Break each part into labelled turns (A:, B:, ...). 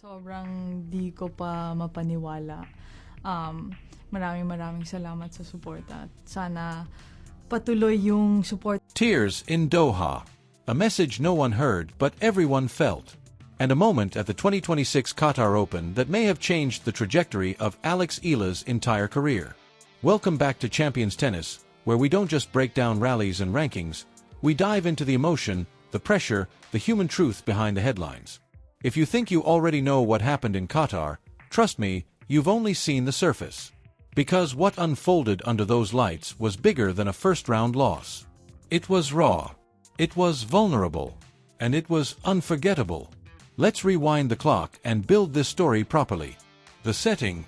A: Sobrang di ko pa mapaniwala. Maraming salamat sa suporta. Sana patuloy yung support.
B: Tears in Doha. A message no one heard but everyone felt. And a moment at the 2026 Qatar Open that may have changed the trajectory of Alex Eala's entire career. Welcome back to Champions Tennis, where we don't just break down rallies and rankings, we dive into the emotion, the pressure, the human truth behind the headlines. If you think you already know what happened in Qatar, trust me, you've only seen the surface. Because what unfolded under those lights was bigger than a first-round loss. It was raw. It was vulnerable. And it was unforgettable. Let's rewind the clock and build this story properly. The setting: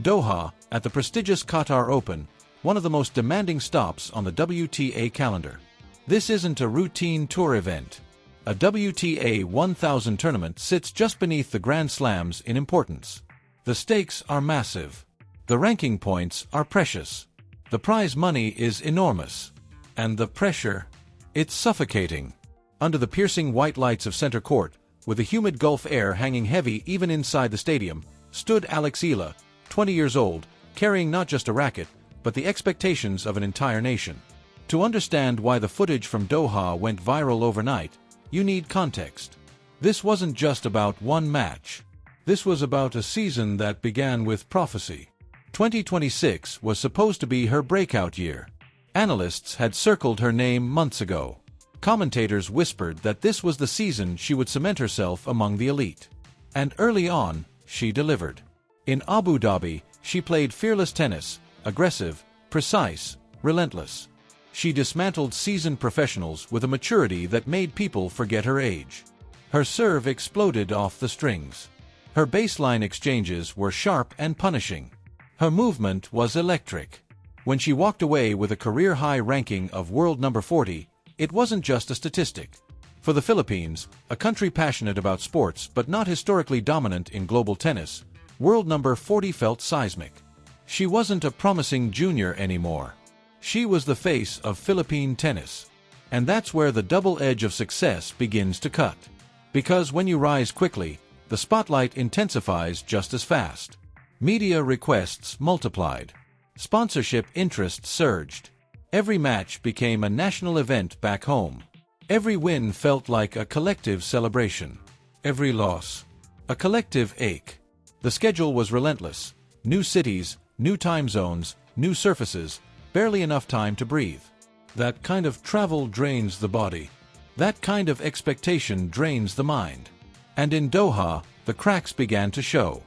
B: Doha, at the prestigious Qatar Open, one of the most demanding stops on the WTA calendar. This isn't a routine tour event. A WTA 1000 tournament sits just beneath the Grand Slams in importance. The stakes are massive. The ranking points are precious. The prize money is enormous. And the pressure? It's suffocating. Under the piercing white lights of center court, with the humid Gulf air hanging heavy even inside the stadium, stood Alex Eala, 20 years old, carrying not just a racket, but the expectations of an entire nation. To understand why the footage from Doha went viral overnight, you need context. This wasn't just about one match. This was about a season that began with prophecy. 2026 was supposed to be her breakout year. Analysts had circled her name months ago. Commentators whispered that this was the season she would cement herself among the elite. And early on, she delivered. In Abu Dhabi, she played fearless tennis, aggressive, precise, relentless. She dismantled seasoned professionals with a maturity that made people forget her age. Her serve exploded off the strings. Her baseline exchanges were sharp and punishing. Her movement was electric. When she walked away with a career-high ranking of world number 40, it wasn't just a statistic. For the Philippines, a country passionate about sports but not historically dominant in global tennis, world number 40 felt seismic. She wasn't a promising junior anymore. She was the face of Philippine tennis. And that's where the double edge of success begins to cut. Because when you rise quickly, the spotlight intensifies just as fast. Media requests multiplied. Sponsorship interests surged. Every match became a national event back home. Every win felt like a collective celebration. Every loss, a collective ache. The schedule was relentless. New cities, new time zones, new surfaces, barely enough time to breathe. That kind of travel drains the body. That kind of expectation drains the mind. And in Doha, the cracks began to show.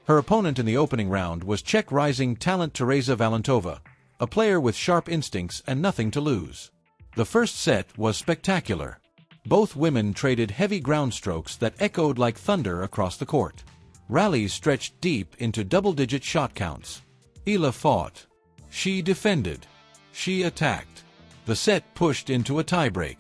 B: Her opponent in the opening round was Czech rising talent Tereza Valentova, a player with sharp instincts and nothing to lose. The first set was spectacular. Both women traded heavy ground strokes that echoed like thunder across the court. Rallies stretched deep into double-digit shot counts. Eala fought. She defended. She attacked. The set pushed into a tiebreak.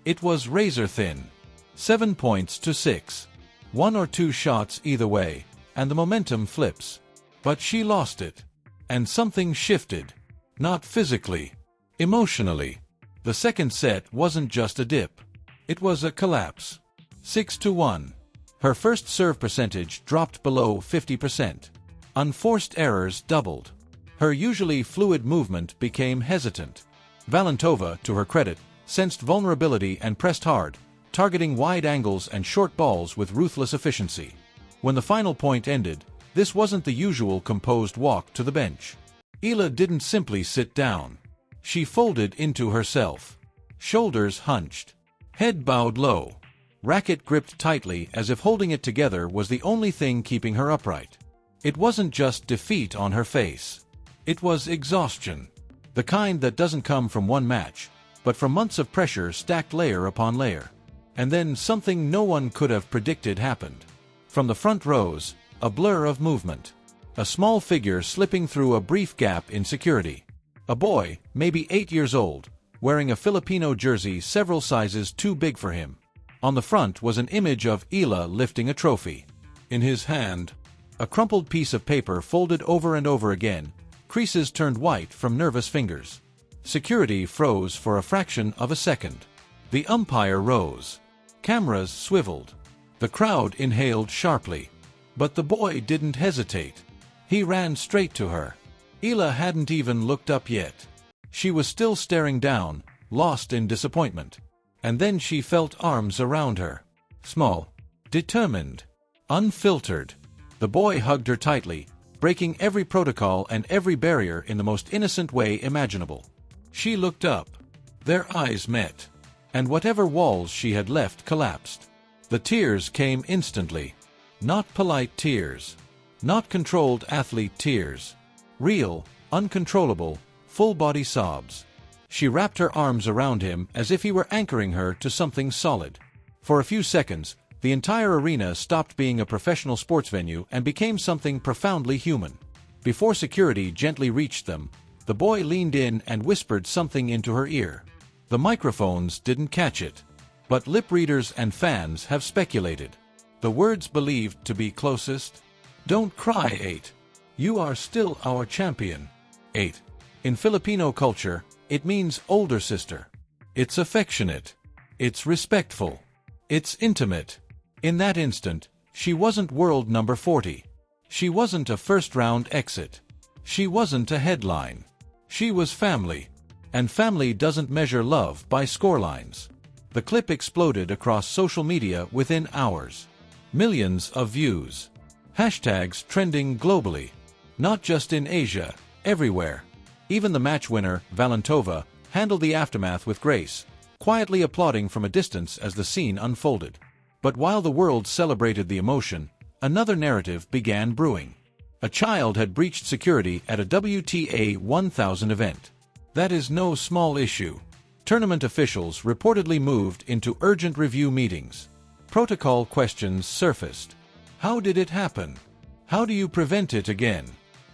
B: It was razor-thin. 7 points to 6. 1 or 2 shots either way, and the momentum flips. But she lost it. And something shifted. Not physically. Emotionally. The second set wasn't just a dip. It was a collapse. 6-1. Her first serve percentage dropped below 50%. Unforced errors doubled. Her usually fluid movement became hesitant. Valentova, to her credit, sensed vulnerability and pressed hard, targeting wide angles and short balls with ruthless efficiency. When the final point ended, this wasn't the usual composed walk to the bench. Eala didn't simply sit down. She folded into herself. Shoulders hunched. Head bowed low. Racket gripped tightly as if holding it together was the only thing keeping her upright. It wasn't just defeat on her face. It was exhaustion. The kind that doesn't come from one match, but from months of pressure stacked layer upon layer. And then something no one could have predicted happened. From the front rows, a blur of movement. A small figure slipping through a brief gap in security. A boy, maybe 8 years old, wearing a Filipino jersey several sizes too big for him. On the front was an image of Eala lifting a trophy. In his hand, a crumpled piece of paper folded over and over again, creases turned white from nervous fingers. Security froze for a fraction of a second. The umpire rose. Cameras swiveled. The crowd inhaled sharply. But the boy didn't hesitate. He ran straight to her. Eala hadn't even looked up yet. She was still staring down, lost in disappointment. And then she felt arms around her. Small, determined, unfiltered. The boy hugged her tightly, breaking every protocol and every barrier in the most innocent way imaginable. She looked up. Their eyes met. And whatever walls she had left collapsed. The tears came instantly. Not polite tears. Not controlled athlete tears. Real, uncontrollable, full-body sobs. She wrapped her arms around him as if he were anchoring her to something solid. For a few seconds, the entire arena stopped being a professional sports venue and became something profoundly human. Before security gently reached them, the boy leaned in and whispered something into her ear. The microphones didn't catch it, but lip readers and fans have speculated. The words believed to be closest: "Don't cry, 8. You are still our champion." 8. In Filipino culture, it means older sister. It's affectionate. It's respectful. It's intimate. In that instant, she wasn't world number 40. She wasn't a first-round exit. She wasn't a headline. She was family. And family doesn't measure love by scorelines. The clip exploded across social media within hours. Millions of views. Hashtags trending globally. Not just in Asia, everywhere. Even the match winner, Valentova, handled the aftermath with grace, quietly applauding from a distance as the scene unfolded. But while the world celebrated the emotion, another narrative began brewing. A child had breached security at a WTA 1000 event. That is no small issue. Tournament officials reportedly moved into urgent review meetings. Protocol questions surfaced. How did it happen? How do you prevent it again?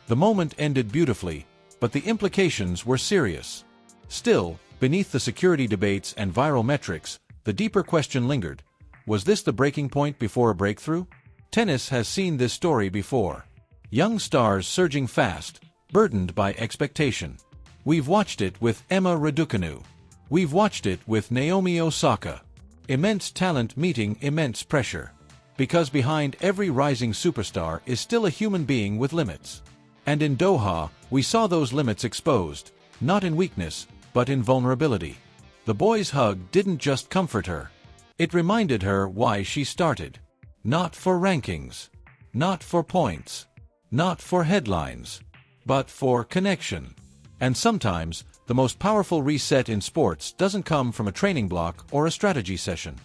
B: The moment ended beautifully, but the implications were serious. Still, beneath the security debates and viral metrics, the deeper question lingered. Was this the breaking point before a breakthrough? Tennis has seen this story before. Young stars surging fast, burdened by expectation. We've watched it with Emma Raducanu. We've watched it with Naomi Osaka. Immense talent meeting immense pressure. Because behind every rising superstar is still a human being with limits. And in Doha, we saw those limits exposed, not in weakness, but in vulnerability. The boy's hug didn't just comfort her. It reminded her why she started. Not for rankings. Not for points. Not for headlines. But for connection. And sometimes, the most powerful reset in sports doesn't come from a training block or a strategy session.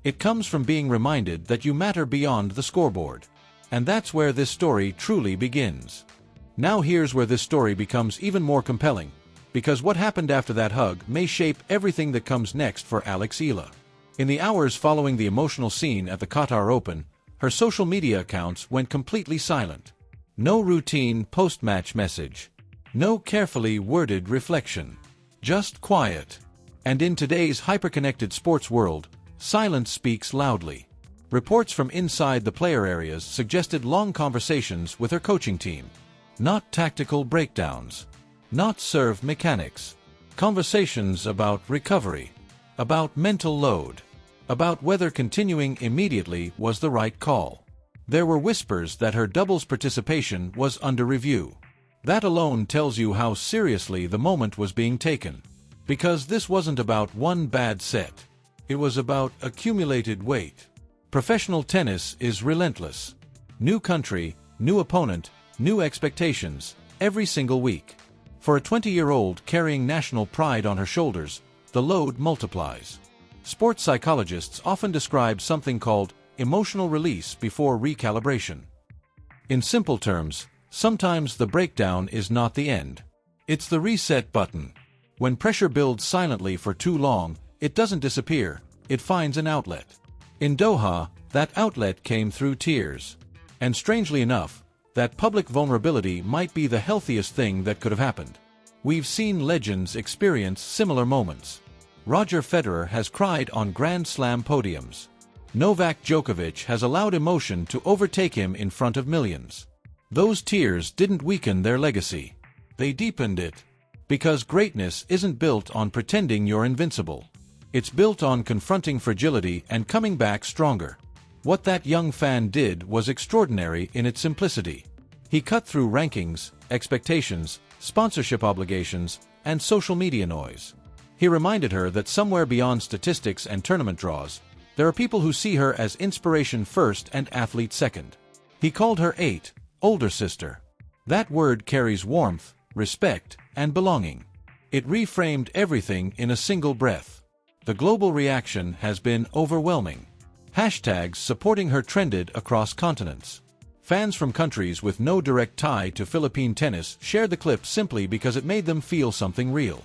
B: It comes from being reminded that you matter beyond the scoreboard. And that's where this story truly begins. Now here's where this story becomes even more compelling, because what happened after that hug may shape everything that comes next for Alex Eala. In the hours following the emotional scene at the Qatar Open, her social media accounts went completely silent. No routine post-match message. No carefully worded reflection. Just quiet. And in today's hyper-connected sports world, silence speaks loudly. Reports from inside the player areas suggested long conversations with her coaching team. Not tactical breakdowns. Not serve mechanics. Conversations about recovery. About mental load. About whether continuing immediately was the right call. There were whispers that her doubles participation was under review. That alone tells you how seriously the moment was being taken. Because this wasn't about one bad set. It was about accumulated weight. Professional tennis is relentless. New country, new opponent, new expectations, every single week. For a 20-year-old carrying national pride on her shoulders, the load multiplies. Sports psychologists often describe something called emotional release before recalibration. In simple terms, sometimes the breakdown is not the end. It's the reset button. When pressure builds silently for too long, it doesn't disappear, it finds an outlet. In Doha, that outlet came through tears. And strangely enough, that public vulnerability might be the healthiest thing that could have happened. We've seen legends experience similar moments. Roger Federer has cried on Grand Slam podiums. Novak Djokovic has allowed emotion to overtake him in front of millions. Those tears didn't weaken their legacy. They deepened it. Because greatness isn't built on pretending you're invincible. It's built on confronting fragility and coming back stronger. What that young fan did was extraordinary in its simplicity. He cut through rankings, expectations, sponsorship obligations, and social media noise. He reminded her that somewhere beyond statistics and tournament draws, there are people who see her as inspiration first and athlete second. He called her older sister. That word carries warmth, respect, and belonging. It reframed everything in a single breath. The global reaction has been overwhelming. Hashtags supporting her trended across continents. Fans from countries with no direct tie to Philippine tennis shared the clip simply because it made them feel something real.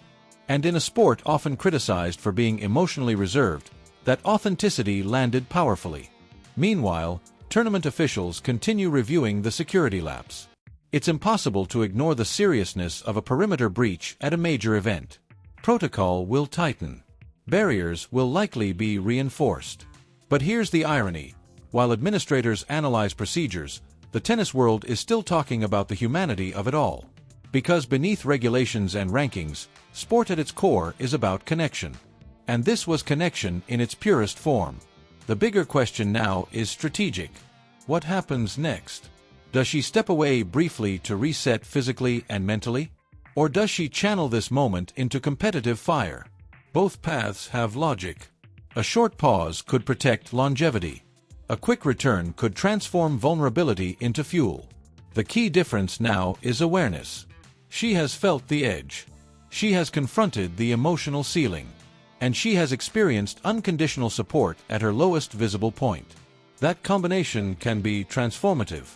B: And in a sport often criticized for being emotionally reserved, that authenticity landed powerfully. Meanwhile, tournament officials continue reviewing the security lapse. It's impossible to ignore the seriousness of a perimeter breach at a major event. Protocol will tighten. Barriers will likely be reinforced. But here's the irony. While administrators analyze procedures, the tennis world is still talking about the humanity of it all. Because beneath regulations and rankings, sport at its core is about connection. And this was connection in its purest form. The bigger question now is strategic. What happens next? Does she step away briefly to reset physically and mentally? Or does she channel this moment into competitive fire? Both paths have logic. A short pause could protect longevity. A quick return could transform vulnerability into fuel. The key difference now is awareness. She has felt the edge. She has confronted the emotional ceiling. And she has experienced unconditional support at her lowest visible point. That combination can be transformative.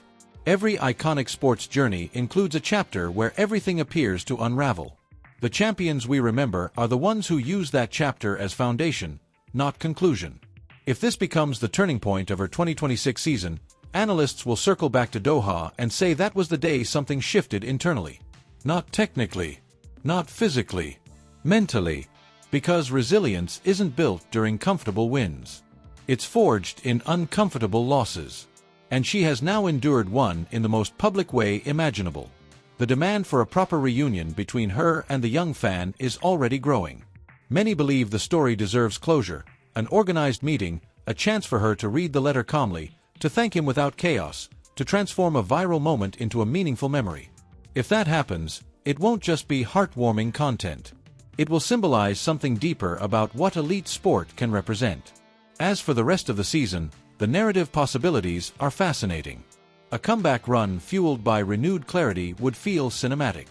B: Every iconic sports journey includes a chapter where everything appears to unravel. The champions we remember are the ones who use that chapter as foundation, not conclusion. If this becomes the turning point of her 2026 season, analysts will circle back to Doha and say that was the day something shifted internally. Not technically, not physically, mentally. Because resilience isn't built during comfortable wins. It's forged in uncomfortable losses. And she has now endured one in the most public way imaginable. The demand for a proper reunion between her and the young fan is already growing. Many believe the story deserves closure, an organized meeting, a chance for her to read the letter calmly, to thank him without chaos, to transform a viral moment into a meaningful memory. If that happens, it won't just be heartwarming content. It will symbolize something deeper about what elite sport can represent. As for the rest of the season, the narrative possibilities are fascinating. A comeback run fueled by renewed clarity would feel cinematic.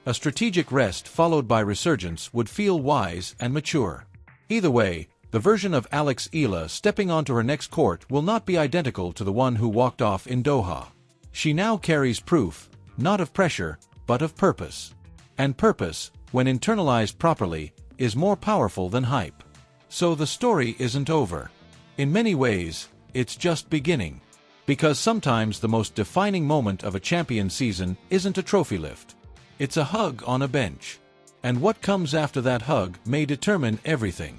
B: A strategic rest followed by resurgence would feel wise and mature. Either way, the version of Alex Eala stepping onto her next court will not be identical to the one who walked off in Doha. She now carries proof, not of pressure, but of purpose. And purpose, when internalized properly, is more powerful than hype. So the story isn't over. In many ways, it's just beginning. Because sometimes the most defining moment of a champion season isn't a trophy lift. It's a hug on a bench. And what comes after that hug may determine everything.